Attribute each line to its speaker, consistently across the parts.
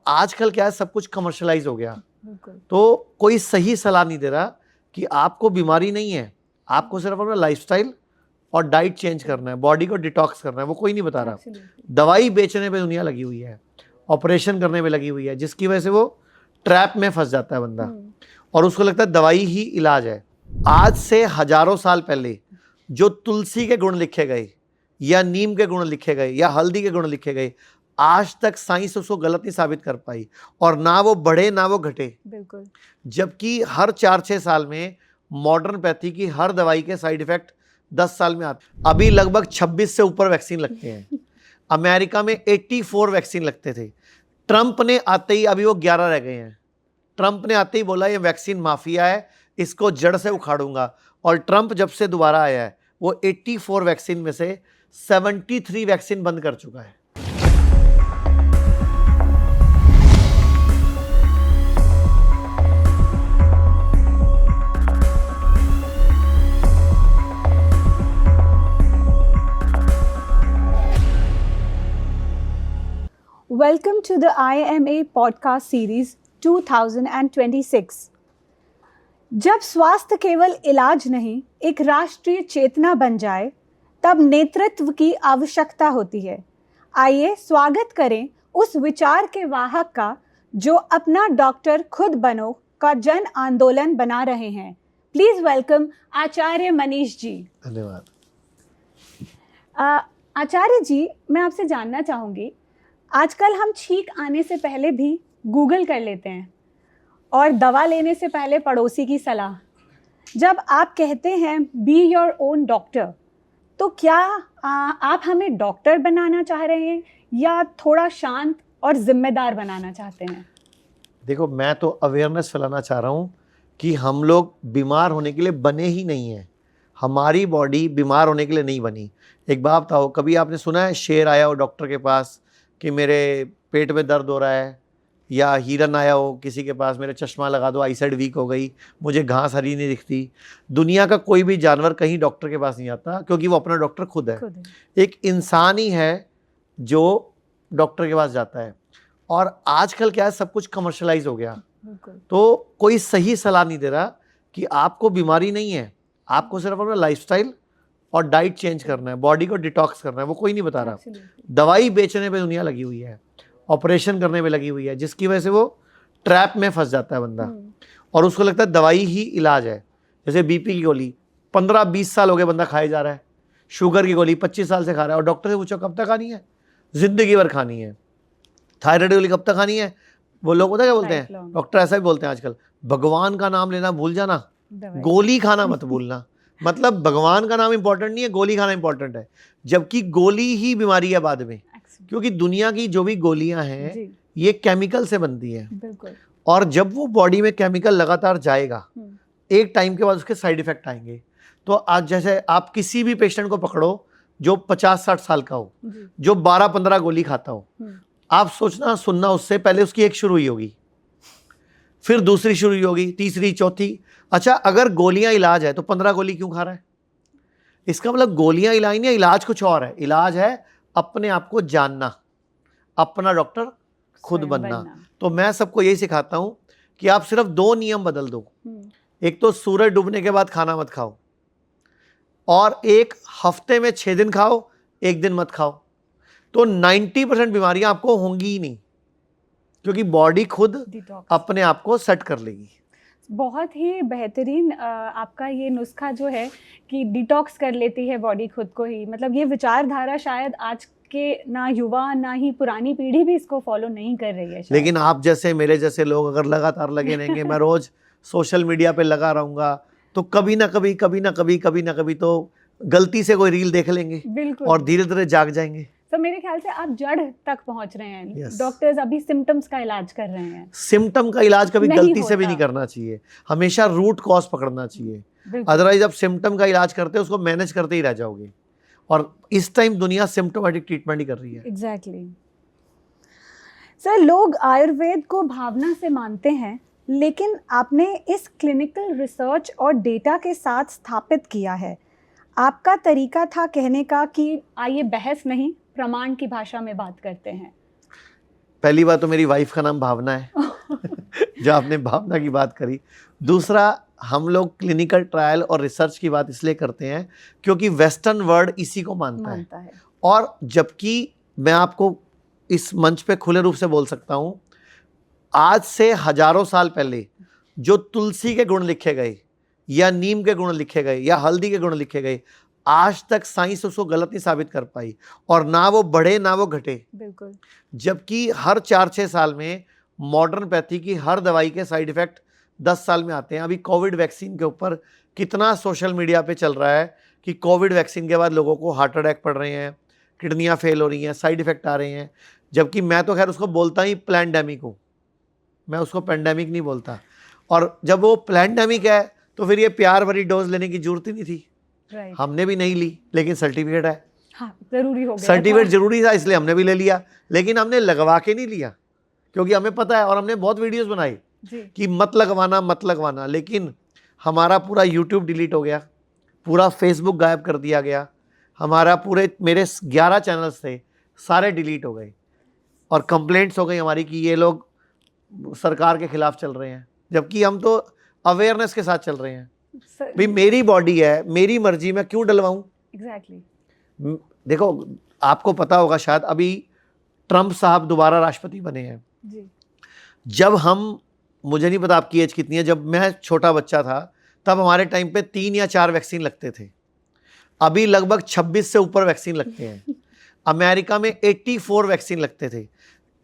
Speaker 1: आजकल क्या है, सब कुछ कमर्शलाइज हो गया, तो कोई सही सलाह नहीं दे रहा कि आपको बीमारी नहीं है, आपको सिर्फ अपना लाइफस्टाइल और डाइट चेंज करना है, बॉडी को डिटॉक्स करना है, वो कोई नहीं बता रहा। दवाई बेचने पे दुनिया लगी हुई है, ऑपरेशन करने पे लगी हुई है, जिसकी वजह से वो ट्रैप में फंस जाता है बंदा और उसको लगता है दवाई ही इलाज है। आज से हजारों साल पहले जो तुलसी के गुण लिखे गए या नीम के गुण लिखे गए या हल्दी के गुण लिखे गए, आज तक साइंस उसको गलत नहीं साबित कर पाई, और ना वो बढ़े ना वो घटे।
Speaker 2: बिल्कुल।
Speaker 1: जबकि हर 4-6 साल में मॉडर्न पैथी की हर दवाई के साइड इफेक्ट 10 साल में आते। अभी लगभग 26 से ऊपर वैक्सीन लगते हैं। अमेरिका में 84 वैक्सीन लगते थे। ट्रंप ने आते ही अभी वो 11 रह गए हैं। ट्रंप ने आते ही बोला ये वैक्सीन माफिया है, इसको जड़ से उखाड़ूंगा। और ट्रंप जब से दोबारा आया है वो 84 वैक्सीन में से 73 वैक्सीन बंद कर चुका है।
Speaker 2: Welcome to the IMA podcast series 2026। जब स्वास्थ्य केवल इलाज नहीं, एक राष्ट्रीय चेतना बन जाए, तब नेतृत्व की आवश्यकता होती है। आइए स्वागत करें उस विचार के वाहक का जो अपना डॉक्टर खुद बनो का जन आंदोलन बना रहे हैं। प्लीज वेलकम आचार्य मनीष जी।
Speaker 1: धन्यवाद।
Speaker 2: आचार्य जी, मैं आपसे जानना चाहूँगी, आजकल हम छींक आने से पहले भी गूगल कर लेते हैं और दवा लेने से पहले पड़ोसी की सलाह। जब आप कहते हैं बी योर ओन डॉक्टर, तो क्या आप हमें डॉक्टर बनाना चाह रहे हैं या थोड़ा शांत और जिम्मेदार बनाना चाहते हैं?
Speaker 1: देखो, मैं तो अवेयरनेस फैलाना चाह रहा हूँ कि हम लोग बीमार होने के लिए बने ही नहीं हैं। हमारी बॉडी बीमार होने के लिए नहीं बनी। एक बात बताओ, कभी आपने सुना है शेर आया हो डॉक्टर के पास कि मेरे पेट में दर्द हो रहा है, या हिरन आया हो किसी के पास, मेरे चश्मा लगा दो, आईसाइट वीक हो गई, मुझे घास हरी नहीं दिखती? दुनिया का कोई भी जानवर कहीं डॉक्टर के पास नहीं आता, क्योंकि वो अपना डॉक्टर खुद है। एक इंसान ही है जो डॉक्टर के पास जाता है। और आजकल क्या है, सब कुछ कमर्शलाइज हो गया, तो कोई सही सलाह नहीं दे रहा कि आपको बीमारी नहीं है, आपको सिर्फ अपना लाइफस्टाइल और डाइट चेंज करना है, बॉडी को डिटॉक्स करना है, वो कोई नहीं बता रहा। दवाई बेचने पे दुनिया लगी हुई है, ऑपरेशन करने पे लगी हुई है, जिसकी वजह से वो ट्रैप में फंस जाता है बंदा और उसको लगता है दवाई ही इलाज है। जैसे बीपी की गोली 15-20 साल हो गए बंदा खाए जा रहा है, शुगर की गोली 25 साल से खा रहा है, और डॉक्टर से पूछो कब तक खानी है? जिंदगी भर खानी है। थायराइड गोली कब तक खानी है? वो लोग पता क्या बोलते हैं, डॉक्टर ऐसा भी बोलते हैं आजकल, भगवान का नाम लेना भूल जाना, गोली खाना मत भूलना। मतलब भगवान का नाम इंपॉर्टेंट नहीं है, गोली खाना इंपॉर्टेंट है। जबकि गोली ही बीमारी है बाद में, क्योंकि दुनिया की जो भी गोलियां हैं ये केमिकल से बनती हैं, और जब वो बॉडी में केमिकल लगातार जाएगा, एक टाइम के बाद उसके साइड इफेक्ट आएंगे। तो आज जैसे आप किसी भी पेशेंट को पकड़ो जो 50-60 साल का हो, जो 12-15 गोली खाता हो, आप सोचना सुनना उससे पहले उसकी एक शुरू हुई होगी, फिर दूसरी शुरू हुई होगी, तीसरी, चौथी। अच्छा, अगर गोलियां इलाज है तो 15 गोली क्यों खा रहा है? इसका मतलब गोलियां इलाज नहीं है, इलाज कुछ और है। इलाज है अपने आप को जानना, अपना डॉक्टर खुद बनना। तो मैं सबको यही सिखाता हूं कि आप सिर्फ 2 नियम बदल दो। एक तो सूरज डूबने के बाद खाना मत खाओ, और एक हफ्ते में 6 दिन खाओ, 1 दिन मत खाओ। तो 90% बीमारियां आपको होंगी ही नहीं, क्योंकि बॉडी खुद अपने आप को सेट कर लेगी।
Speaker 2: बहुत ही बेहतरीन आपका ये नुस्खा जो है कि डिटॉक्स कर लेती है बॉडी खुद को ही। मतलब ये विचारधारा शायद आज के ना युवा ना ही पुरानी पीढ़ी भी इसको फॉलो नहीं कर रही है शायद।
Speaker 1: लेकिन आप जैसे मेरे जैसे लोग अगर लगातार लगे रहेंगे, मैं रोज सोशल मीडिया पे लगा रहूंगा, तो कभी ना कभी तो गलती से कोई रील देख लेंगे और धीरे धीरे जाग जाएंगे।
Speaker 2: तो मेरे ख्याल से आप जड़ तक पहुंच रहे हैं। डॉक्टर्स अभी सिम्टम्स का इलाज कर रहे हैं।
Speaker 1: सिम्टम का इलाज कभी गलती से भी नहीं करना चाहिए, हमेशा रूट कॉज पकड़ना चाहिए। अदरवाइज आप सिम्टम का इलाज करते हैं, उसको मैनेज करते ही रह जाओगे। और इस टाइम दुनिया सिम्टोमेटिक ट्रीटमेंट ही कर रही है।
Speaker 2: एग्जैक्टली। सर, लोग आयुर्वेद को भावना से मानते हैं, लेकिन आपने इस क्लिनिकल रिसर्च और डेटा के साथ स्थापित किया है। आपका तरीका था कहने का कि आइए बहस नहीं, प्रमाण की भाषा में बात करते हैं।
Speaker 1: पहली बात तो मेरी वाइफ का नाम भावना है जो आपने भावना की बात करी। दूसरा, हम लोग क्लिनिकल ट्रायल और रिसर्च की बात इसलिए करते हैं क्योंकि वेस्टर्न वर्ल्ड इसी को मानता है। और जबकि मैं आपको इस मंच पे खुले रूप से बोल सकता हूँ, आज से हजारों साल पहले जो तुलसी के गुण लिखे गए या नीम के गुण लिखे गए या हल्दी के गुण लिखे गए, आज तक साइंस उसको गलत नहीं साबित कर पाई, और ना वो बढ़े ना वो घटे।
Speaker 2: बिल्कुल।
Speaker 1: जबकि हर 4-6 साल में मॉडर्न पैथी की हर दवाई के साइड इफेक्ट 10 साल में आते हैं। अभी कोविड वैक्सीन के ऊपर कितना सोशल मीडिया पे चल रहा है कि कोविड वैक्सीन के बाद लोगों को हार्ट अटैक पड़ रहे हैं, किडनियाँ फेल हो रही हैं, साइड इफेक्ट आ रहे हैं। जबकि मैं तो खैर उसको बोलता ही प्लैंडेमिक हूँ, मैं उसको पेंडेमिक नहीं बोलता। और जब वो प्लैंडेमिक है तो फिर ये प्यार भरी डोज लेने की जरूरत ही नहीं थी। हमने भी नहीं ली, लेकिन सर्टिफिकेट है।
Speaker 2: हाँ, जरूरी हो गया।
Speaker 1: सर्टिफिकेट जरूरी था इसलिए हमने भी ले लिया, लेकिन हमने लगवा के नहीं लिया क्योंकि हमें पता है, और हमने बहुत वीडियोस बनाई कि मत लगवाना। लेकिन हमारा पूरा यूट्यूब डिलीट हो गया, पूरा फेसबुक गायब कर दिया गया, हमारा मेरे 11 चैनल्स थे सारे डिलीट हो गए, और कंप्लेंट्स हो गई हमारी कि ये लोग सरकार के खिलाफ चल रहे हैं। जबकि हम तो अवेयरनेस के साथ चल रहे हैं। भाई मेरी बॉडी है, मेरी मर्जी, मैं क्यों डलवाऊं?
Speaker 2: एग्जैक्टली।
Speaker 1: देखो, आपको पता होगा शायद, अभी ट्रंप साहब दोबारा राष्ट्रपति बने हैं
Speaker 2: जी।
Speaker 1: जब मुझे नहीं पता आपकी एज कितनी है, जब मैं छोटा बच्चा था तब हमारे टाइम पे 3 या 4 वैक्सीन लगते थे। अभी लगभग 26 से ऊपर वैक्सीन लगते हैं। अमेरिका में 84 वैक्सीन लगते थे।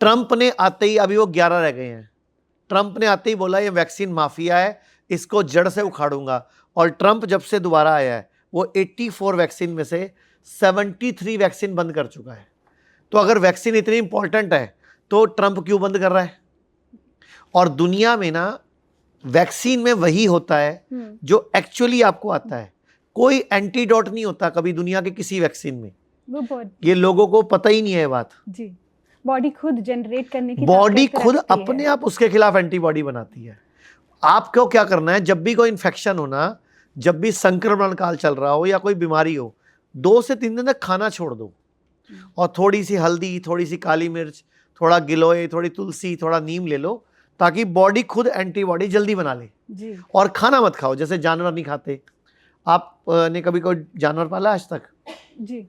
Speaker 1: ट्रंप ने आते ही अभी वो 11 रह गए हैं। ट्रंप ने आते ही बोला ये वैक्सीन माफिया है, इसको जड़ से उखाड़ूंगा। और ट्रंप जब से दोबारा आया है वो 84 वैक्सीन में से 73 वैक्सीन बंद कर चुका है। तो अगर वैक्सीन इतनी इंपॉर्टेंट है तो ट्रंप क्यों बंद कर रहा है? और दुनिया में ना वैक्सीन में वही होता है जो एक्चुअली आपको आता है। कोई एंटीडोट नहीं होता कभी दुनिया के किसी वैक्सीन में। ये लोगों को पता ही नहीं है बात
Speaker 2: जी। बॉडी खुद जनरेट करने की
Speaker 1: बॉडी खुद अपने आप उसके खिलाफ एंटीबॉडी बनाती है। आपको क्या करना है, जब भी कोई इन्फेक्शन होना, जब भी संक्रमण काल चल रहा हो या कोई बीमारी हो, 2 से 3 दिन तक खाना छोड़ दो, और थोड़ी सी हल्दी, थोड़ी सी काली मिर्च, थोड़ा गिलोय, थोड़ी तुलसी, थोड़ा नीम ले लो, ताकि बॉडी खुद एंटीबॉडी जल्दी बना ले
Speaker 2: जी।
Speaker 1: और खाना मत खाओ जैसे जानवर नहीं खाते। आपने कभी कोई जानवर पाला आज तक?
Speaker 2: जी।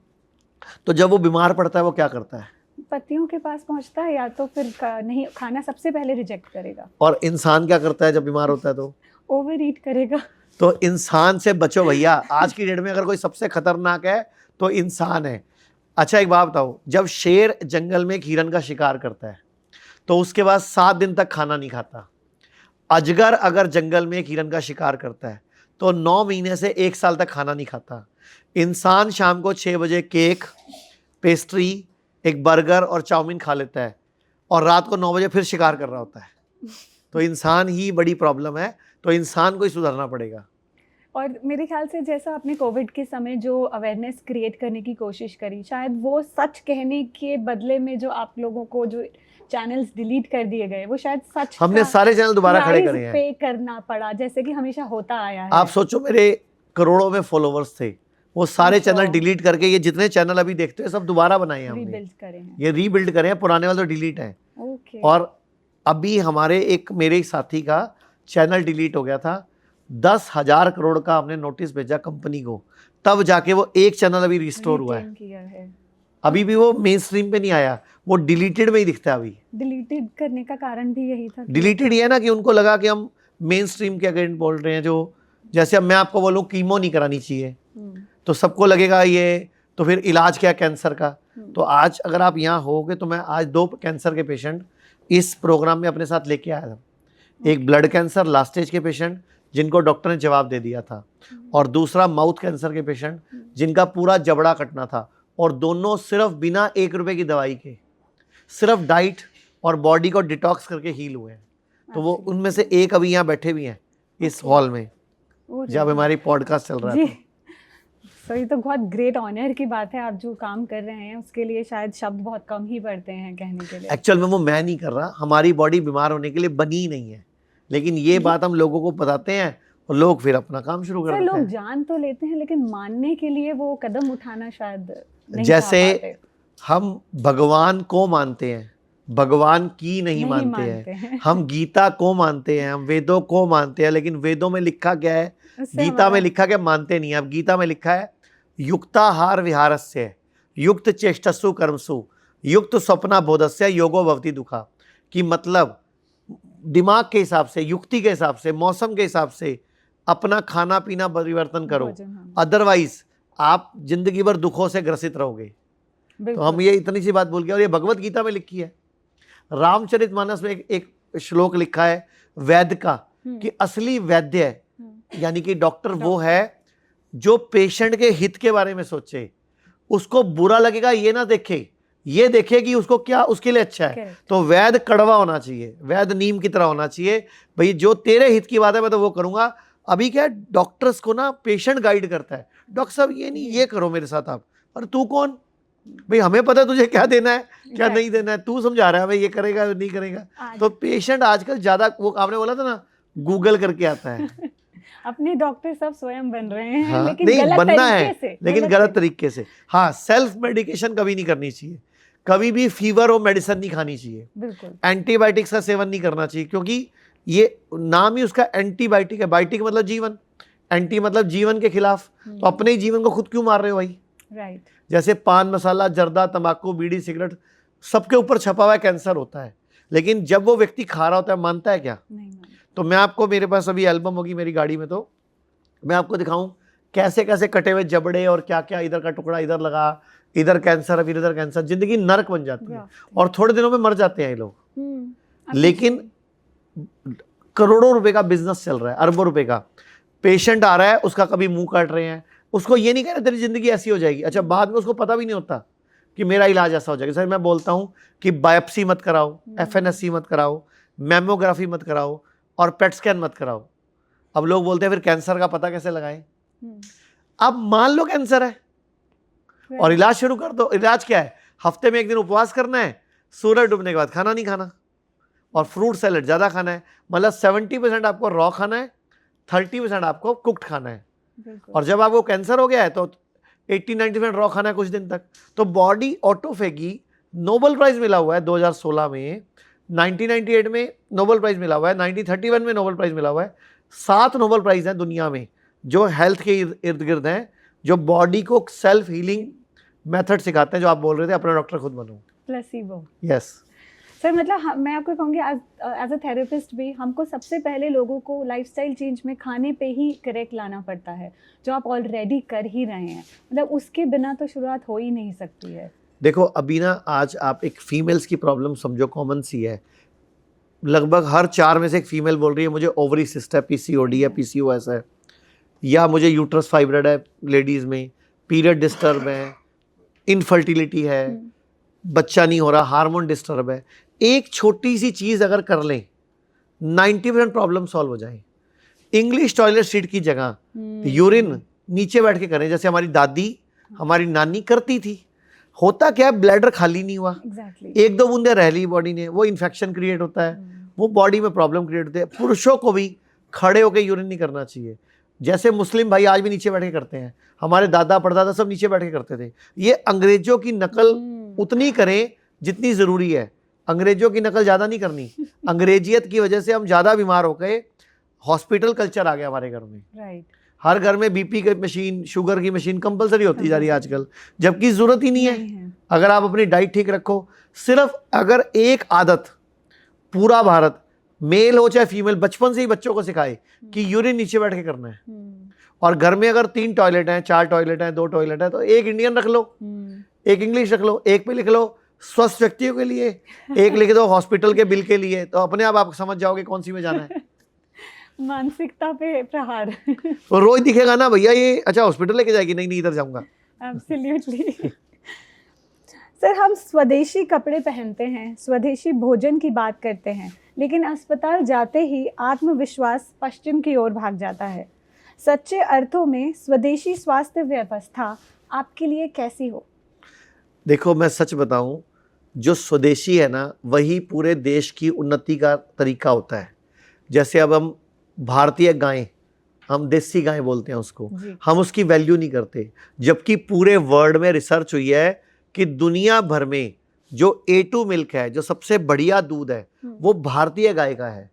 Speaker 1: तो जब वो बीमार पड़ता है वो क्या करता है?
Speaker 2: पत्तियों के पास पहुंचता है, या तो फिर नहीं, खाना सबसे पहले रिजेक्ट करेगा।
Speaker 1: और इंसान क्या करता है जब बीमार होता है? तो
Speaker 2: ओवर ईट करेगा।
Speaker 1: तो इंसान से बचो भैया। आज की डेट में अगर कोई सबसे खतरनाक है तो इंसान है। अच्छा, एक बात बताओ, जब शेर जंगल में एक हिरन का शिकार करता है तो उसके बाद 7 दिन तक खाना नहीं खाता। अजगर अगर जंगल में एक हिरन का शिकार करता है तो 9 महीने से 1 साल तक खाना नहीं खाता। इंसान शाम को 6 बजे केक, पेस्ट्री, एक बर्गर और चाउमीन खा लेता है, और रात को 9 बजे फिर शिकार कर रहा होता है। तो इंसान ही बड़ी प्रॉब्लम है, तो इंसान को ही सुधारना पड़ेगा।
Speaker 2: और मेरे ख्याल से जैसा आपने कोविड के समय जो अवेयरनेस क्रिएट करने की कोशिश करी, शायद वो सच कहने के बदले में जो आप लोगों को जो चैनल्स डिलीट कर दिए गए, वो शायद सच
Speaker 1: हमने सारे चैनल दोबारा खड़े करे हैं।
Speaker 2: पे करना पड़ा, जैसे कि हमेशा होता आया है।
Speaker 1: आप सोचो, मेरे करोड़ों में फॉलोवर्स थे, वो सारे चैनल डिलीट करके ये जितने चैनल अभी देखते हो सब दोबारा बनाए हैं हमने।
Speaker 2: रीबिल्ड करे हैं।
Speaker 1: ये रीबिल्ड करे हैं, पुराने वाले तो डिलीट हैं।
Speaker 2: ओके।
Speaker 1: और अभी मेरे ही साथी का चैनल डिलीट हो गया था। 10,000 करोड़ का हमने नोटिस भेजा कंपनी को, तब जाके वो एक चैनल अभी रिस्टोर हुआ है। अभी भी वो मेन स्ट्रीम पे नहीं आया, वो डिलीटेड में ही दिखता है। अभी
Speaker 2: डिलीटेड करने का कारण भी यही था।
Speaker 1: डिलीटेड ये है ना कि उनको लगा कि हम मेन स्ट्रीम के अगेंस्ट बोल रहे हैं। जो जैसे अब मैं आपको बोलूँ कीमो नहीं करानी चाहिए, तो सबको लगेगा ये तो फिर इलाज क्या कैंसर का। तो आज अगर आप यहाँ होगे तो मैं आज 2 कैंसर के पेशेंट इस प्रोग्राम में अपने साथ लेके आया था। एक ब्लड कैंसर लास्ट स्टेज के पेशेंट जिनको डॉक्टर ने जवाब दे दिया था, और दूसरा माउथ कैंसर के पेशेंट जिनका पूरा जबड़ा कटना था। और दोनों सिर्फ बिना 1 रुपए की दवाई के, सिर्फ डाइट और बॉडी को डिटॉक्स करके हील हुए हैं। तो वो उनमें से एक अभी यहाँ बैठे भी हैं इस हॉल में जब हमारी पॉडकास्ट चल रहा है।
Speaker 2: तो ये तो बहुत ग्रेट ऑनर की बात है। आप जो काम कर रहे हैं उसके लिए शायद शब्द बहुत कम ही पड़ते हैं कहने के लिए।
Speaker 1: एक्चुअल में वो मैं नहीं कर रहा, हमारी बॉडी बीमार होने के लिए बनी ही नहीं है, लेकिन ये बात हम लोगों को बताते हैं और लोग फिर अपना काम शुरू कर देते हैं।
Speaker 2: लोग जान तो लेते हैं, लेकिन मानने के लिए वो कदम उठाना शायद नहीं।
Speaker 1: जैसे हम भगवान को मानते हैं भगवान की नहीं
Speaker 2: नहीं
Speaker 1: मानते
Speaker 2: मानते
Speaker 1: हैं।
Speaker 2: हैं।
Speaker 1: हम गीता को मानते हैं, हम वेदों को मानते हैं, लेकिन वेदों में लिखा क्या है,
Speaker 2: उससे
Speaker 1: गीता में
Speaker 2: हमारा
Speaker 1: लिखा क्या, मानते नहीं है। अब गीता में लिखा है युक्ताहार विहारस्य युक्त चेष्टसु कर्मसु युक्त स्वप्ना बोधस्य योगो भवति दुखा, कि मतलब दिमाग के हिसाब से, युक्ति के हिसाब से, मौसम के हिसाब से अपना खाना पीना परिवर्तन करो,
Speaker 2: भोजन, हाँ,
Speaker 1: अदरवाइज आप जिंदगी भर दुखों से ग्रसित रहोगे। तो
Speaker 2: बिल्कुल।
Speaker 1: हम ये इतनी सी बात बोल के, और ये भगवत गीता में लिखी है। रामचरितमानस में एक श्लोक लिखा है वैद्य का, कि असली वैद्य यानी कि डॉक्टर वो है जो पेशेंट के हित के बारे में सोचे, उसको बुरा लगेगा ये ना देखे, ये देखे कि उसको क्या उसके लिए अच्छा है।
Speaker 2: Correct.
Speaker 1: तो वैद्य कड़वा होना चाहिए, वैद्य नीम की तरह होना चाहिए, भाई जो तेरे हित की बात है मैं तो वो करूंगा। अभी क्या है, डॉक्टर्स को ना पेशेंट गाइड करता है, डॉक्टर साहब ये नहीं, ये करो मेरे साथ आप। और तू कौन भाई, हमें पता है तुझे क्या देना है क्या नहीं देना है, तू समझा रहा है भाई ये करेगा नहीं करेगा। तो पेशेंट आजकल ज्यादा, वो आपने बोला था ना गूगल करके आता है।
Speaker 2: अपने डॉक्टर सब स्वयं बन रहे हैं,
Speaker 1: हाँ,
Speaker 2: लेकिन
Speaker 1: नहीं
Speaker 2: गलत
Speaker 1: बनना
Speaker 2: तरीके
Speaker 1: है,
Speaker 2: से,
Speaker 1: लेकिन गलत तरीके से। हाँ, सेल्फ मेडिकेशन कभी नहीं करनी चाहिए, कभी भी फीवर हो मेडिसिन नहीं खानी चाहिए,
Speaker 2: बिल्कुल
Speaker 1: एंटीबायोटिक्स का सेवन नहीं करना चाहिए, क्योंकि ये नाम ही उसका एंटीबायोटिक है। बायोटिक मतलब जीवन, एंटी मतलब जीवन के खिलाफ। तो अपने ही जीवन को खुद क्यों मार रहे हो भाई?
Speaker 2: राइट।
Speaker 1: जैसे पान मसाला, जर्दा, तंबाकू, बीड़ी, सिगरेट, सबके ऊपर छपा हुआ है कैंसर होता है, लेकिन जब वो व्यक्ति खा रहा होता है मानता है क्या?
Speaker 2: नहीं मानता।
Speaker 1: तो मैं आपको, मेरे पास अभी एल्बम होगी मेरी गाड़ी में, तो मैं आपको दिखाऊं कैसे कैसे कटे हुए जबड़े और क्या क्या, इधर का टुकड़ा इधर लगा, इधर कैंसर, फिर इधर कैंसर, जिंदगी नरक बन जाती है और थोड़े दिनों में मर जाते हैं ये लोग। लेकिन करोड़ों रुपए का बिजनेस चल रहा है, अरबों रुपए का। पेशेंट आ रहा है, उसका कभी मुंह काट रहे हैं, उसको ये नहीं कह रहे तेरी जिंदगी ऐसी हो जाएगी। अच्छा, बाद में उसको पता भी नहीं होता कि मेरा इलाज ऐसा हो जाएगा। सर मैं बोलता हूँ कि बायोप्सी मत कराओ, FNSC मत कराओ, मैमोग्राफी मत कराओ और पेट स्कैन मत कराओ। अब लोग बोलते हैं फिर कैंसर का पता कैसे लगाएं? अब मान लो कैंसर है और इलाज शुरू कर दो। इलाज क्या है? हफ्ते में 1 दिन उपवास करना है, सूरज डूबने के बाद खाना नहीं खाना, और फ्रूट सैलेड ज़्यादा खाना है। मतलब 70% आपको रॉ खाना है, 30% आपको कुक्ड खाना है। और जब आपको कैंसर हो गया है तो 80-90% रॉ खाना है कुछ दिन तक। तो बॉडी ऑटोफेगी, नोबेल प्राइज मिला हुआ है 2016 में, 1998 में नोबेल प्राइज मिला हुआ है, 1931 में नोबेल प्राइज मिला हुआ है। 7 नोबेल प्राइज हैं दुनिया में जो हेल्थ के इर्द गिर्द हैं, जो बॉडी को सेल्फ हीलिंग मेथड सिखाते हैं, जो आप बोल रहे थे अपना डॉक्टर खुद बनो।
Speaker 2: प्लेसिबो।
Speaker 1: यस
Speaker 2: सर, मतलब मैं आपको कहूँगी एज अ थेरेपिस्ट भी हमको सबसे पहले लोगों को लाइफस्टाइल चेंज में खाने पे ही करेक्ट लाना पड़ता है, जो आप ऑलरेडी कर ही रहे हैं। मतलब उसके बिना तो शुरुआत हो ही नहीं सकती है।
Speaker 1: देखो अभी ना, आज आप एक फीमेल्स की प्रॉब्लम समझो, कॉमन सी है, लगभग हर 4 में से एक फीमेल बोल रही है मुझे ओवरी सिस्ट है, PCOD है, PCOS है, या मुझे यूट्रस फाइब्रॉइड है लेडीज़ में, पीरियड डिस्टर्ब है, इनफर्टिलिटी है, बच्चा नहीं हो रहा, हार्मोन डिस्टर्ब है। एक छोटी सी चीज़ अगर कर लें 90% प्रॉब्लम सॉल्व हो जाए। इंग्लिश टॉयलेट सीट की जगह यूरिन नीचे बैठ के करें, जैसे हमारी दादी, हमारी नानी करती थी। होता क्या है, ब्लैडर खाली नहीं हुआ,
Speaker 2: Exactly.
Speaker 1: 1-2 बूंदे रह ली बॉडी ने, वो इन्फेक्शन क्रिएट होता है, वो बॉडी में प्रॉब्लम क्रिएट होती है। पुरुषों को भी खड़े होकर यूरिन नहीं करना चाहिए, जैसे मुस्लिम भाई आज भी नीचे बैठ के करते हैं, हमारे दादा परदादा सब नीचे बैठ के करते थे। ये अंग्रेजों की नकल उतनी करें जितनी ज़रूरी है, अंग्रेजों की नकल ज़्यादा नहीं करनी। अंग्रेजियत की वजह से हम ज़्यादा बीमार हो गए, हॉस्पिटल कल्चर आ गया हमारे घर में।
Speaker 2: राइट।
Speaker 1: हर घर में BP की मशीन, शुगर की मशीन कंपलसरी होती जा रही है आजकल, जबकि ज़रूरत ही नहीं है। अगर आप अपनी डाइट ठीक रखो, सिर्फ अगर एक आदत पूरा भारत, मेल हो चाहे फीमेल, बचपन से ही बच्चों को सिखाए कि यूरिन नीचे बैठ के करना है। और घर में अगर 3 टॉयलेट हैं, 4 टॉयलेट हैं, 2 टॉयलेट हैं, तो एक इंडियन रख लो, एक इंग्लिश रख लो, एक पे लिख लो स्वस्थ व्यक्तियों के लिए, एक लिख दो हॉस्पिटल के बिल के लिए। तो अपने आप समझ जाओगे कौन सी में जाना है।
Speaker 2: मानसिकता पे प्रहार।
Speaker 1: तो रोज दिखेगा ना भैया ये, अच्छा हॉस्पिटल लेके जाएगी, नहीं इधर जाऊंगा।
Speaker 2: एब्सोल्युटली। सर, हम स्वदेशी कपड़े पहनते हैं, स्वदेशी भोजन की बात करते हैं, लेकिन अस्पताल जाते ही आत्मविश्वास पश्चिम की ओर भाग जाता है। सच्चे अर्थों में स्वदेशी स्वास्थ्य व्यवस्था आपके लिए कैसी हो?
Speaker 1: देखो मैं सच बताऊं, जो स्वदेशी है ना, वही पूरे देश की उन्नति का तरीका होता है। जैसे अब हम भारतीय गायें, हम देसी गाय बोलते हैं उसको, हम उसकी वैल्यू नहीं करते, जबकि पूरे वर्ल्ड में रिसर्च हुई है कि दुनिया भर में जो A2 मिल्क है, जो सबसे बढ़िया दूध है, वो भारतीय गाय का है।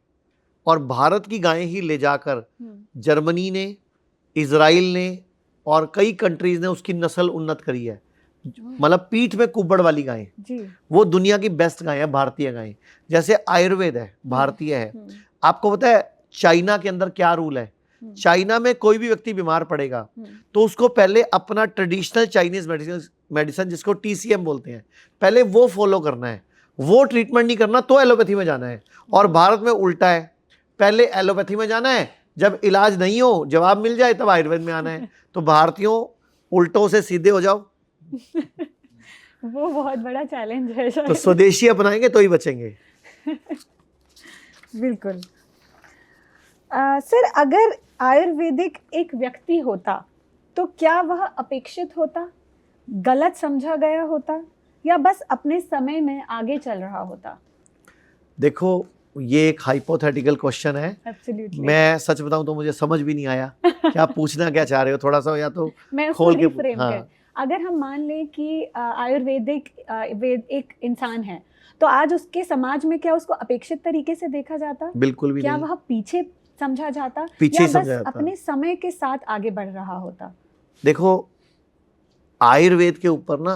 Speaker 1: और भारत की गायें ही ले जाकर जर्मनी ने, इजराइल ने और कई कंट्रीज ने उसकी नस्ल उन्नत करी है। मतलब पीठ में कुबड़ वाली गायें, वो दुनिया की बेस्ट गाय है, भारतीय गायें। जैसे आयुर्वेद है, भारतीय है। आपको पता है चाइना के अंदर क्या रूल है? चाइना में कोई भी व्यक्ति बीमार पड़ेगा तो उसको पहले अपना ट्रेडिशनल चाइनीज मेडिसिन जिसको TCM बोलते हैं, पहले वो फॉलो करना है, वो ट्रीटमेंट नहीं करना तो एलोपैथी में जाना है। और भारत में उल्टा है, पहले एलोपैथी में जाना है, जब इलाज नहीं हो, जवाब मिल जाए, तब आयुर्वेद में आना है। तो भारतीयों उल्टों से सीधे हो जाओ।
Speaker 2: वो बहुत बड़ा चैलेंज है शायद।
Speaker 1: तो स्वदेशी अपनाएंगे तो ही बचेंगे।
Speaker 2: बिल्कुल। सर, अगर आयुर्वेदिक एक व्यक्ति होता तो क्या वह अपेक्षित होता, गलत समझा गया होता, या बस अपने समय में आगे चल रहा होता?
Speaker 1: देखो, ये एक हाइपोथेटिकल क्वेश्चन है।
Speaker 2: Absolutely.
Speaker 1: मैं सच बताऊं तो मुझे समझ भी नहीं आया क्या पूछना क्या चाह रहे हो, थोड़ा सा या तो
Speaker 2: मैं
Speaker 1: खोल के
Speaker 2: फ्रेम कर। अगर हम मान लें कि आयुर्वेदिक एक इंसान है, तो आज उसके समाज में क्या उसको अपेक्षित तरीके से देखा जाता?
Speaker 1: बिल्कुल भी
Speaker 2: क्या
Speaker 1: नहीं।
Speaker 2: वह पीछे समझा जाता,
Speaker 1: पीछे
Speaker 2: या
Speaker 1: समझा
Speaker 2: बस
Speaker 1: जाता।
Speaker 2: अपने समय के साथ आगे बढ़ रहा होता?
Speaker 1: देखो, आयुर्वेद के ऊपर ना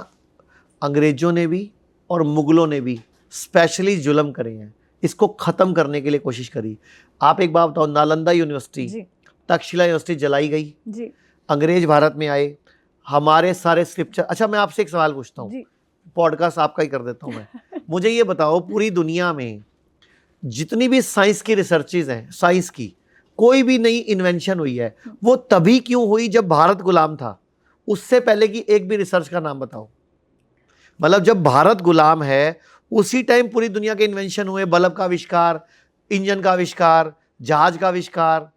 Speaker 1: अंग्रेजों ने भी और मुगलों ने भी स्पेशली जुल्म करे हैं, इसको खत्म करने के लिए कोशिश करी। आप एक बात बताओ, नालंदा यूनिवर्सिटी, तक्षशिला यूनिवर्सिटी जलाई गई
Speaker 2: जी।
Speaker 1: अंग्रेज भारत में आए, हमारे सारे स्क्रिप्चर। अच्छा, मैं आपसे एक सवाल पूछता हूँ, पॉडकास्ट आपका ही कर देता हूँ मैं। मुझे ये बताओ, पूरी दुनिया में जितनी भी साइंस की रिसर्चेज हैं, साइंस की कोई भी नई इन्वेंशन हुई है, वो तभी क्यों हुई जब भारत गुलाम था? उससे पहले की एक भी रिसर्च का नाम बताओ। मतलब जब भारत गुलाम है उसी टाइम पूरी दुनिया के इन्वेंशन हुए, बल्ब का आविष्कार, इंजन का आविष्कार, जहाज का आविष्कार,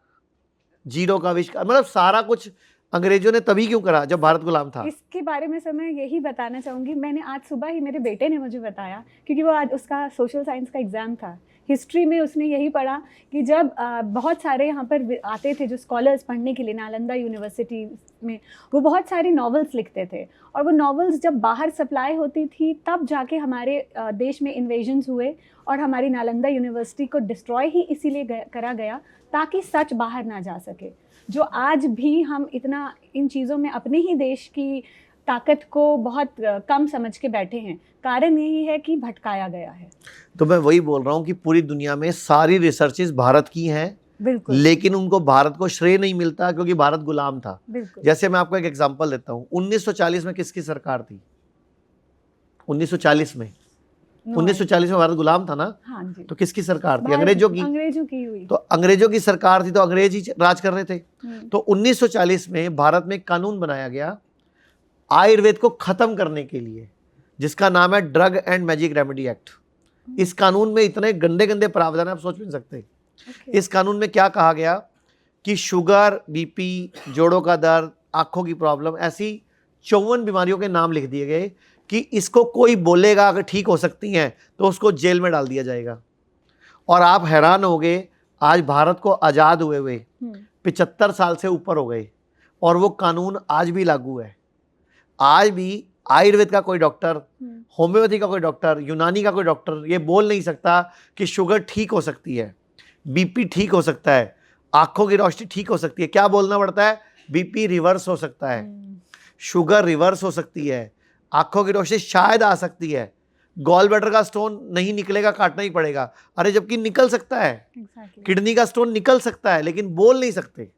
Speaker 1: जीरो का आविष्कार, मतलब सारा कुछ अंग्रेजों ने तभी क्यों करा जब भारत गुलाम था?
Speaker 2: इसके बारे में सर मैं यही बताना चाहूँगी। मैंने आज सुबह ही, मेरे बेटे ने मुझे बताया, क्योंकि वो आज उसका सोशल साइंस का एग्ज़ाम था, हिस्ट्री में उसने यही पढ़ा कि जब बहुत सारे यहाँ पर आते थे जो स्कॉलर्स पढ़ने के लिए नालंदा यूनिवर्सिटी में, वो बहुत सारी नॉवेल्स लिखते थे, और वो नॉवेल्स जब बाहर सप्लाई होती थी तब जाके हमारे देश में इन्वेजन्स हुए, और हमारी नालंदा यूनिवर्सिटी को डिस्ट्रॉय ही इसीलिए करा गया ताकि सच बाहर ना जा सके। जो आज भी हम इतना इन चीज़ों में अपने ही देश की ताकत को बहुत कम समझ के बैठे हैं, कारण यही है कि भटकाया गया है।
Speaker 1: तो मैं वही बोल रहा हूँ कि पूरी दुनिया में सारी रिसर्चेज भारत की हैं,
Speaker 2: बिल्कुल,
Speaker 1: लेकिन उनको भारत को श्रेय नहीं मिलता क्योंकि भारत गुलाम था। जैसे मैं आपको एक एग्जांपल देता हूँ, 1940 में किसकी सरकार थी? 1940 में 1940 में भारत गुलाम था ना?
Speaker 2: हाँ जी।
Speaker 1: तो किसकी सरकार थी? अंग्रेजों की
Speaker 2: हुई।
Speaker 1: तो अंग्रेजों की सरकार थी, तो अंग्रेज ही राज कर रहे थे। तो 1940 में भारत में कानून बनाया गया आयुर्वेद को खत्म करने के लिए, जिसका नाम है drug and magic remedy act. इस कानून में इतने गंदे गंदे प्रावधान आप सोच भी नहीं सकते। इस कानून में क्या कहा गया कि शुगर, बीपी, जोड़ों का दर्द, आंखों की प्रॉब्लम, ऐसी 54 बीमारियों के नाम लिख दिए गए कि इसको कोई बोलेगा अगर ठीक हो सकती हैं तो उसको जेल में डाल दिया जाएगा। और आप हैरान होंगे, आज भारत को आज़ाद हुए हुए 75 साल से ऊपर हो गए और वो कानून आज भी लागू है। आज भी आयुर्वेद का कोई डॉक्टर, होम्योपैथी का कोई डॉक्टर, यूनानी का कोई डॉक्टर ये बोल नहीं सकता कि शुगर ठीक हो सकती है, बीपी ठीक हो सकता है, आंखों की रोशनी ठीक हो सकती है। क्या बोलना पड़ता है? बीपी रिवर्स हो सकता है, शुगर रिवर्स हो सकती है, आंखों की रोशनी शायद आ सकती है, गॉल ब्लैडर का स्टोन नहीं निकलेगा, काटना ही पड़ेगा। अरे जबकि निकल सकता है, किडनी का स्टोन निकल सकता है, लेकिन बोल नहीं सकते।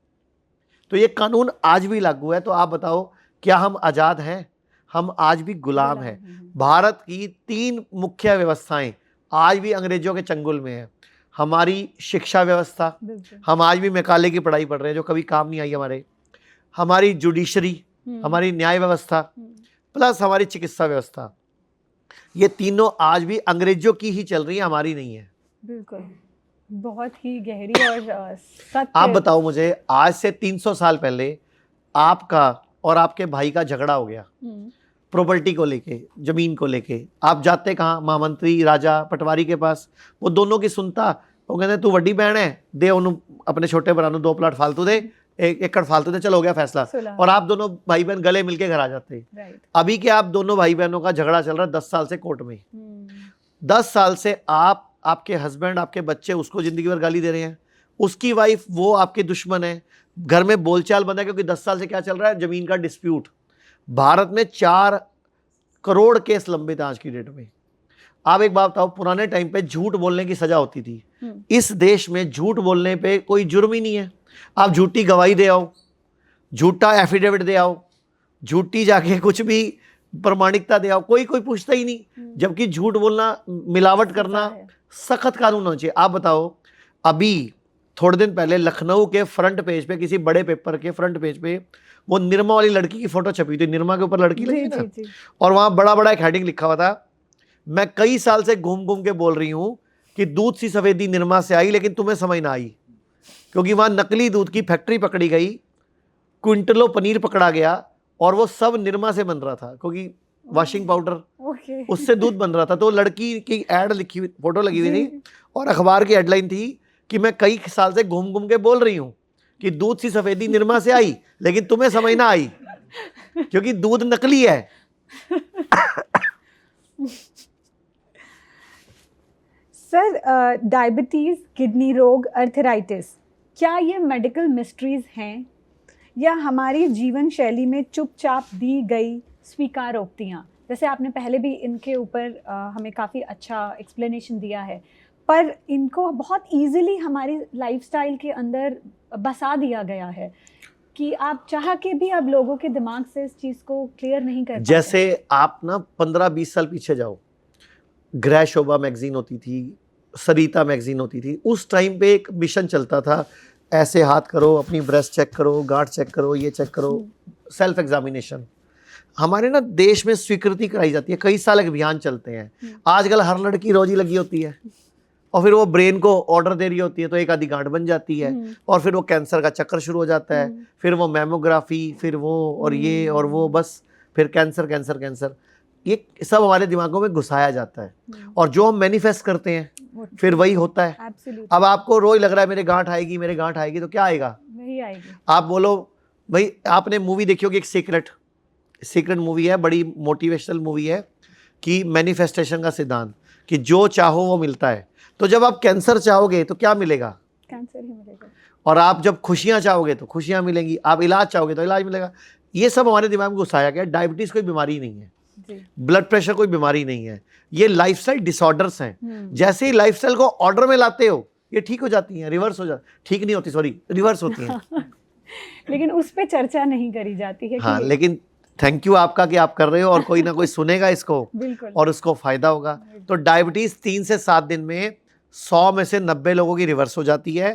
Speaker 1: तो ये कानून आज भी लागू है। तो आप बताओ, क्या हम आज़ाद हैं? हम आज भी गुलाम हैं। भारत की 3 मुख्य व्यवस्थाएं आज भी अंग्रेजों के चंगुल में है। हमारी शिक्षा व्यवस्था, हम आज भी मैकाले की पढ़ाई पढ़ रहे हैं जो कभी काम नहीं आई हमारे। हमारी जुडिशरी, हमारी न्याय व्यवस्था, प्लस हमारी चिकित्सा व्यवस्था, ये तीनों आज भी अंग्रेजों की ही चल रही है, हमारी नहीं है।
Speaker 2: बिल्कुल, बहुत ही गहरी और सत्य।
Speaker 1: आप बताओ मुझे, आज से 300 साल पहले आपका और आपके भाई का झगड़ा हो गया प्रॉपर्टी को लेके, जमीन को लेके। आप जाते कहाँ? महामंत्री, राजा, पटवारी के पास। वो दोनों की सुनता, वो कहते तू वड्डी बहन है, दे उन्होंने अपने छोटे भरा 2 प्लाट फालतू दे, एक एकड़ फालतू थे, चलो हो गया फैसला,
Speaker 2: सुलह।
Speaker 1: और आप दोनों भाई बहन गले मिलके घर आ जाते।
Speaker 2: राइट।
Speaker 1: अभी क्या, आप दोनों भाई बहनों का झगड़ा चल रहा है 10 साल से कोर्ट में। 10 साल से आप, आपके हस्बैंड, आपके बच्चे उसको जिंदगी भर गाली दे रहे हैं, उसकी वाइफ, वो आपके दुश्मन है, घर में बोलचाल बंद है, क्योंकि 10 साल से क्या चल रहा है, जमीन का डिस्प्यूट। भारत में 4 करोड़ केस लंबित हैं आज की डेट में। आप एक बात बताओ, पुराने टाइम पे झूठ बोलने की सजा होती थी, इस देश में झूठ बोलने पे कोई जुर्म ही नहीं है। आप झूठी गवाही दे आओ, झूठा एफिडेविट दे आओ, झूठी जाके कुछ भी प्रमाणिकता दे आओ, कोई पूछता ही नहीं। जबकि झूठ बोलना, मिलावट करना सख्त कानून होना चाहिए। आप बताओ, अभी थोड़े दिन पहले लखनऊ के फ्रंट पेज पे, किसी बड़े पेपर के फ्रंट पेज पे, वो निरमा वाली लड़की की फोटो छपी थी, निरमा के ऊपर लड़की लगी ना, और वहां बड़ा बड़ा एक हेडिंग लिखा हुआ था, मैं कई साल से घूम घूम के बोल रही हूं कि दूध सी सफेदी निरमा से आई, लेकिन तुम्हें समझ ना आई, क्योंकि वहां नकली दूध की फैक्ट्री पकड़ी गई, क्विंटलों पनीर पकड़ा गया, और वो सब निरमा से बन रहा था, क्योंकि वॉशिंग पाउडर उससे दूध बन रहा था। तो लड़की की एड लिखी हुई, फोटो लगी हुई थी, और अखबार की हेडलाइन थी कि मैं कई साल से घूम घूम के बोल रही हूं कि दूध सी सफेदी निरमा से आई, लेकिन तुम्हें समझ ना आई, क्योंकि दूध नकली है।
Speaker 2: सर, डायबिटीज, किडनी रोग, अर्थराइटिस, क्या ये मेडिकल मिस्ट्रीज हैं या हमारी जीवन शैली में चुपचाप दी गई स्वीकारोक्तियाँ? जैसे आपने पहले भी इनके ऊपर हमें काफ़ी अच्छा एक्सप्लेनेशन दिया है, पर इनको बहुत इजीली हमारी लाइफस्टाइल के अंदर बसा दिया गया है कि आप चाह के भी अब लोगों के दिमाग से इस चीज़ को क्लियर नहीं कर पाते।
Speaker 1: जैसे आप ना 15-20 साल पीछे जाओ, ग्रह शोभा मैगजीन होती थी, सरिता मैगजीन होती थी, उस टाइम पे एक मिशन चलता था, ऐसे हाथ करो, अपनी ब्रेस्ट चेक करो, गांठ चेक करो, ये चेक करो, सेल्फ एग्जामिनेशन। हमारे ना देश में स्वीकृति कराई जाती है, कई साल अभियान चलते हैं। आजकल हर लड़की रोजी लगी होती है, और फिर वो ब्रेन को ऑर्डर दे रही होती है, तो एक आधी गांठ बन जाती है, और फिर वो कैंसर का चक्कर शुरू हो जाता है, फिर वो मैमोग्राफी, फिर वो और ये और वो, बस फिर कैंसर कैंसर कैंसर, ये सब हमारे दिमागों में घुसाया जाता है, और जो हम मैनिफेस्ट करते हैं फिर वही होता है। अब आपको रोज लग रहा है मेरे गांठ आएगी, मेरे गांठ आएगी, तो क्या आएगा? नहीं आएगी। आप बोलो भाई, आपने मूवी देखी होगी, एक सीक्रेट मूवी है, बड़ी मोटिवेशनल मूवी है, कि मैनिफेस्टेशन का सिद्धांत, कि जो चाहो वो मिलता है। तो जब आप कैंसर चाहोगे तो क्या मिलेगा? कैंसर ही मिलेगा। और आप जब खुशियां चाहोगे तो खुशियां मिलेंगी, आप इलाज चाहोगे तो इलाज मिलेगा। ये सब हमारे दिमाग में घुसाया गया। डायबिटीज कोई बीमारी नहीं है, ब्लड प्रेशर कोई बीमारी नहीं है, ये लाइफस्टाइल डिसऑर्डर्स हैं। जैसे ही लाइफस्टाइल को ऑर्डर में लाते हो, ये ठीक हो जाती हैं, रिवर्स हो जाती, ठीक नहीं होती, सॉरी, रिवर्स होती हैं।
Speaker 2: लेकिन उस पे चर्चा नहीं करी जाती है।
Speaker 1: हाँ, लेकिन थैंक यू आपका कि आप कर रहे हो, और कोई ना कोई सुनेगा इसको और उसको फायदा होगा। तो डायबिटीज 3 से 7 दिन में 100 में से 90 लोगों की रिवर्स हो जाती है,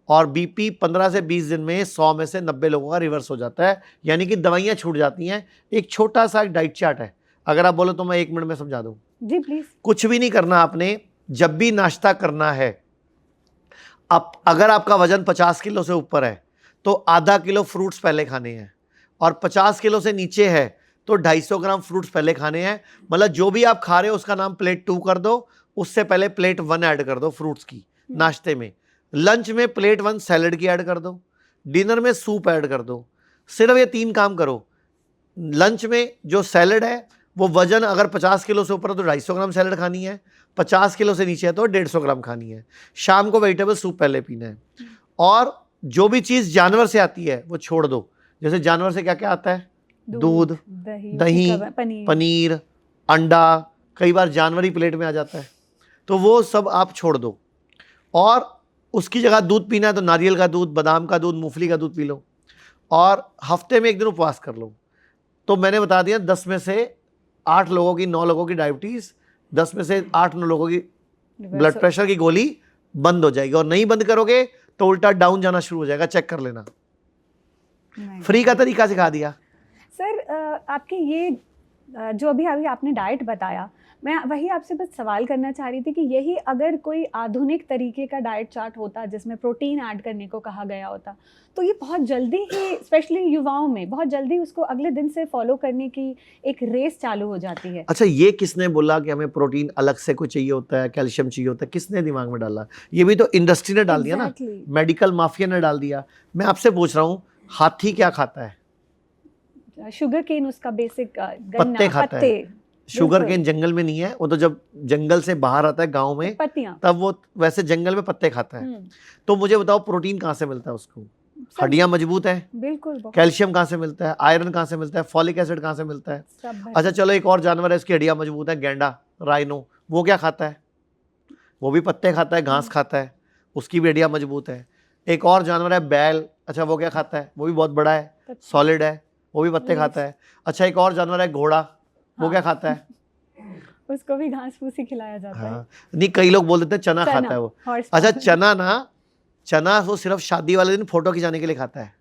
Speaker 1: और बीपी 15 से 20 दिन में 100 में से 90 लोगों का रिवर्स हो जाता है, यानी कि दवाइयाँ छूट जाती हैं। एक छोटा सा डाइट चार्ट है, अगर आप बोलो तो मैं 1 मिनट में समझा दूं।
Speaker 2: जी प्लीज। कुछ
Speaker 1: भी नहीं करना आपने, जब भी नाश्ता करना है, अगर आपका वजन 50 किलो से ऊपर है तो आधा किलो फ्रूट्स पहले खाने हैं, और 50 किलो से नीचे है तो 250 ग्राम फ्रूट्स पहले खाने हैं। मतलब जो भी आप खा रहे हो उसका नाम प्लेट 2 कर दो, उससे पहले प्लेट 1 ऐड कर दो फ्रूट्स की नाश्ते में। लंच में प्लेट 1 सैलड की ऐड कर दो, डिनर में सूप ऐड कर दो। सिर्फ ये 3 काम करो। लंच में जो सैलड है वो वजन अगर 50 किलो से ऊपर है तो 250 ग्राम सैलड खानी है, 50 किलो से नीचे है तो 150 ग्राम खानी है। शाम को वेजिटेबल सूप पहले पीना है, और जो भी चीज़ जानवर से आती है वो छोड़ दो। जैसे जानवर से क्या क्या आता है? दूध, दही, पनीर, अंडा, कई बार जानवरी प्लेट में आ जाता है, तो वो सब आप छोड़ दो। और उसकी जगह दूध पीना है तो नारियल का दूध, बादाम का दूध, मूंगफली का दूध पी लो, और हफ्ते में 1 दिन उपवास कर लो। तो मैंने बता दिया 10 में से 8 लोगों की, 9 लोगों की डायबिटीज़, 10 में से 8-9 लोगों की ब्लड प्रेशर की गोली बंद हो जाएगी। और नहीं बंद करोगे तो उल्टा डाउन जाना शुरू हो जाएगा, चेक कर लेना। फ्री का तरीका सिखा दिया।
Speaker 2: सर, आपके ये जो अभी आपने डाइट बताया, मैं वही आपसे बस सवाल करना चाह रही थी कि यही अगर कोई आधुनिक तरीके का डाइट चार्ट होता जिसमें प्रोटीन ऐड करने को कहा गया होता, तो ये बहुत जल्दी ही, स्पेशली युवाओं में, बहुत जल्दी उसको अगले दिन से फॉलो करने की एक रेस चालू हो जाती है।
Speaker 1: अच्छा, ये किसने बोला कि हमें प्रोटीन अलग से कुछ चाहिए होता है, कैल्शियम चाहिए होता है? किसने दिमाग में डाला? ये भी तो इंडस्ट्री ने डाल दिया ना,
Speaker 2: Exactly.
Speaker 1: मेडिकल माफिया ने डाल दिया। मैं आपसे पूछ रहा हूँ, हाथी क्या खाता है?
Speaker 2: शुगर केन उसका बेसिक
Speaker 1: पत्ते खाता है। शुगर केन जंगल में नहीं है, वो तो जब जंगल से बाहर आता है गांव में,
Speaker 2: पत्तियां,
Speaker 1: तब वो वैसे जंगल में पत्ते खाता है। तो मुझे बताओ, प्रोटीन कहाँ से मिलता है उसको? हड्डियां मजबूत है,
Speaker 2: बिल्कुल।
Speaker 1: कैल्शियम कहाँ से मिलता है? आयरन कहाँ से मिलता है? फॉलिक एसिड कहाँ से मिलता है?
Speaker 2: सब
Speaker 1: अच्छा चलो, एक और जानवर है इसकी हड्डियां मजबूत है, गैंडा, राइनो। वो क्या खाता है? वो भी पत्ते खाता है, घास खाता है, उसकी भी हड्डियां मजबूत है। एक और जानवर है बैल। अच्छा, वो क्या खाता है? वो भी बहुत बड़ा है, सॉलिड है, वो भी पत्ते खाता है। अच्छा, एक और जानवर है घोड़ा, वो क्या खाता है?
Speaker 2: उसको भी घास फूस ही खिलाया जाता है।
Speaker 1: नहीं, कई लोग बोल देते हैं चना खाता है वो। अच्छा, चना वो सिर्फ शादी वाले दिन फोटो खिंचाने के लिए खाता है।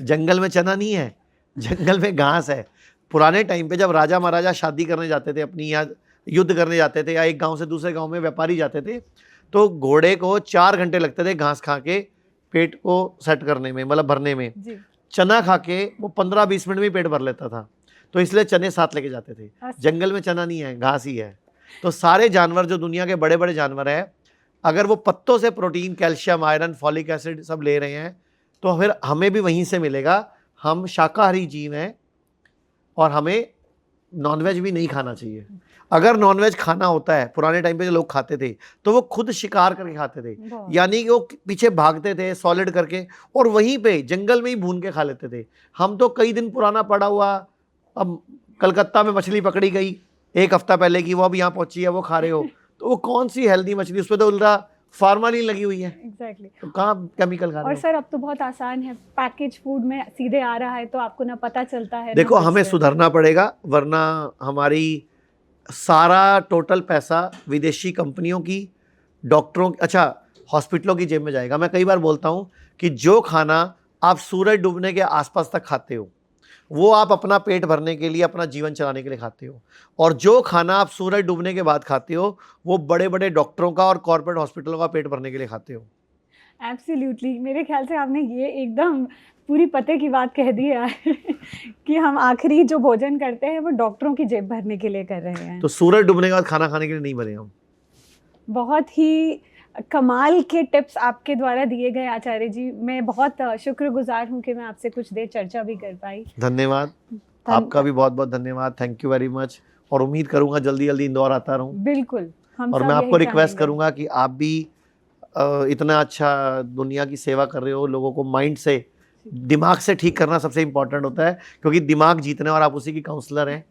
Speaker 1: जंगल में चना नहीं है, जंगल में घास है। पुराने टाइम पे जब राजा महाराजा शादी करने जाते थे अपनी, या युद्ध करने जाते थे, या एक गांव से दूसरे गांव में व्यापारी जाते थे, तो घोड़े को 4 घंटे लगते थे घास खा के पेट को सेट करने में, मतलब भरने में। चना खा के वो 15-20 मिनट में पेट भर लेता था। तो इसलिए चने साथ लेके जाते थे। जंगल में चना नहीं है, घास ही है। तो सारे जानवर जो दुनिया के बड़े बड़े जानवर हैं, अगर वो पत्तों से protein, calcium, iron, folic acid सब ले रहे हैं, तो फिर हमें भी वहीं से मिलेगा। हम शाकाहारी जीव हैं और हमें नॉनवेज भी नहीं खाना चाहिए। अगर नॉनवेज खाना होता है, पुराने टाइम पे जो लोग खाते थे, तो वो खुद शिकार करके खाते थे, यानी कि वो पीछे भागते थे सॉलिड करके, और वहीं पे जंगल में ही भून के खा लेते थे। हम तो कई दिन पुराना पड़ा हुआ, अब कलकत्ता में मछली पकड़ी गई 1 हफ्ता पहले की, वो अब यहाँ पहुंची है, वो खा रहे हो, तो वो कौन सी हेल्दी मछली? उस पर तो उल्टा फार्मालिन लगी हुई है।
Speaker 2: एग्जैक्टली।
Speaker 1: तो कहाँ केमिकल खा रहे हो?
Speaker 2: और सर अब तो बहुत आसान है, पैकेज फूड में सीधे आ रहा है, तो आपको ना पता चलता है।
Speaker 1: देखो, हमें सुधरना पड़ेगा, वरना हमारी सारा टोटल पैसा विदेशी कंपनियों की, डॉक्टरों, अच्छा हॉस्पिटलों की जेब में जाएगा। मैं कई बार बोलता हूँ कि जो खाना आप सूरज डूबने के आसपास तक खाते हो, वो आप अपना पेट भरने के लिए, अपना जीवन चलाने के लिए खाते हो, और जो खाना आप सूरज डूबने के बाद खाते हो, वो बड़े बड़े डॉक्टरों का और कॉर्पोरेट हॉस्पिटलों का पेट भरने के लिए खाते हो।
Speaker 2: एब्सोल्युटली। मेरे ख्याल से आपने ये एकदम पूरी पते की बात कह दी है कि हम आखिरी जो भोजन करते हैं वो डॉक्टरों की जेब भरने के लिए कर रहे हैं।
Speaker 1: तो सूरज डूबने के बाद खाना खाने के लिए नहीं बने हम। बहुत
Speaker 2: ही कमाल के टिप्स आपके द्वारा दिए गए आचार्य जी। मैं बहुत शुक्रगुजार हूँ कि मैं आपसे कुछ देर चर्चा भी कर पाई।
Speaker 1: धन्यवाद, आपका भी बहुत बहुत धन्यवाद। Thank you very much. और उम्मीद करूंगा जल्दी जल्दी इंदौर आता रहूं।
Speaker 2: बिल्कुल।
Speaker 1: और मैं आपको रिक्वेस्ट करूंगा कि आप भी इतना अच्छा दुनिया की सेवा कर रहे हो, लोगों को माइंड से, दिमाग से ठीक करना सबसे इम्पोर्टेंट होता है, क्योंकि दिमाग जीतने, और आप उसी की काउंसलर हैं,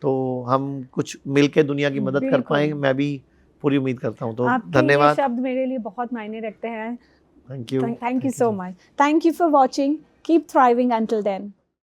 Speaker 1: तो हम कुछ मिलके दुनिया की मदद कर पाएंगे। मैं भी पूरी उम्मीद करता हूँ। तो धन्यवाद।
Speaker 2: शब्द मेरे लिए बहुत मायने रखते हैं।
Speaker 1: Thank you.
Speaker 2: Thank you so much. Thank you for watching. Keep thriving until then.